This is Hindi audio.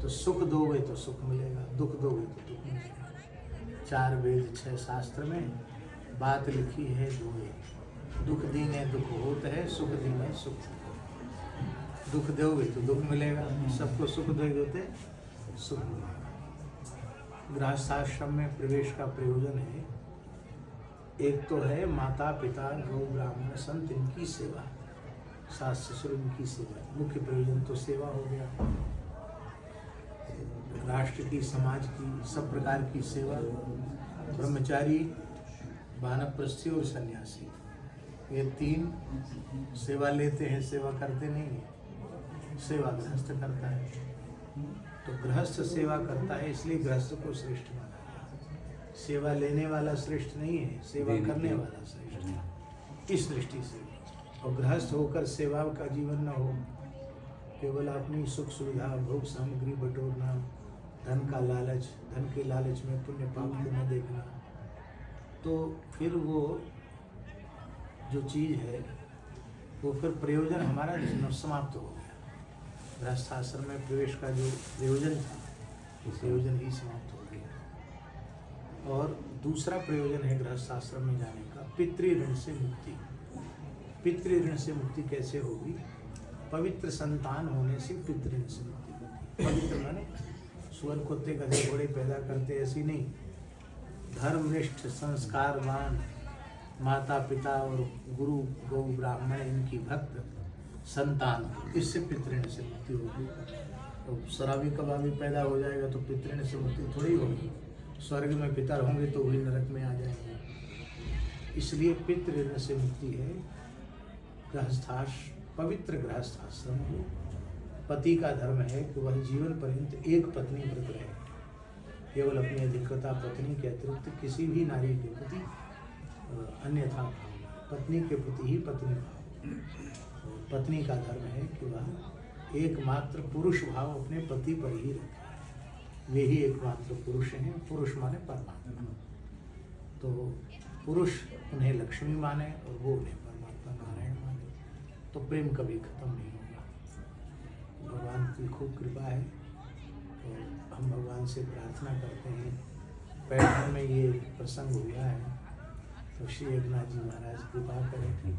तो सुख दोगे तो सुख मिलेगा, दुख दोगे तो दुख मिलेगा। 4 वेद 6 शास्त्र में बात लिखी है दोए, दुख दीने दुख होत है, सुख दीने सुख होत। दुख दोगे तो दुख मिलेगा, सबको सुख दोगे तो सुख मिलेगा। गृहस्थाश्रम में प्रवेश का प्रयोजन है, एक तो है माता पिता गौ ब्राह्मण संत इनकी सेवा, सास ससुर इनकी सेवा। मुख्य प्रयोजन तो सेवा हो गया, राष्ट्र की, समाज की, सब प्रकार की सेवा। ब्रह्मचारी, वानप्रस्थी और सन्यासी, ये 3 सेवा लेते हैं, सेवा करते नहीं है। सेवा गृहस्थ करता है, तो गृहस्थ सेवा करता है, इसलिए गृहस्थ को श्रेष्ठ माना गया। सेवा लेने वाला श्रेष्ठ नहीं है, सेवा करने वाला श्रेष्ठ है, इस दृष्टि से। और गृहस्थ होकर सेवा का जीवन न हो, केवल अपनी सुख सुविधा भोग सामग्री बटोरना, धन का लालच, धन के लालच में पुण्य पाप को न देखना, तो फिर वो जो चीज़ है वो फिर प्रयोजन हमारा समाप्त हो गया। गृहस्थाश्रम में प्रवेश का जो प्रयोजन था वो प्रयोजन ही समाप्त हो गया। और दूसरा प्रयोजन है गृहस्थाश्रम में जाने का, पितृऋण से मुक्ति। पितृऋण से मुक्ति कैसे होगी? पवित्र संतान होने से पितृऋण से मुक्ति होती है। पवित्र माने सुअर कुत्ते गधे घोड़े पैदा करते ऐसी नहीं, धर्मनिष्ठ संस्कारवान माता पिता और गुरु गौ ब्राह्मण इनकी भक्त संतान, इससे पितृऋण से मुक्ति होगी। तो शराबी कबाबी पैदा हो जाएगा तो पितृऋण से मुक्ति थोड़ी होगी। स्वर्ग में पितर होंगे तो वही नरक में आ जाएंगे। इसलिए पितृऋण से मुक्ति है पवित्र गृहस्थाश्रम हो। पति का धर्म है कि वह जीवन पर्यंत एक पत्नी व्रत रहे, केवल अपनी अधिकृता पत्नी के अतिरिक्त किसी भी नारी के प्रति अन्यथा भाव, पत्नी के प्रति ही पत्नी भाव। पत्नी का धर्म है कि वह एकमात्र पुरुष भाव अपने पति पर ही रखे, वे ही एकमात्र पुरुष हैं। पुरुष माने परमात्मा, तो पुरुष उन्हें लक्ष्मी माने और वो उन्हें परमात्मा नारायण माने, तो प्रेम कभी खत्म नहीं होगा। भगवान की खूब कृपा है और हम भगवान से प्रार्थना करते हैं। पैठण में ये प्रसंग हुआ है तो श्री एकनाथ जी महाराज कृपा करें।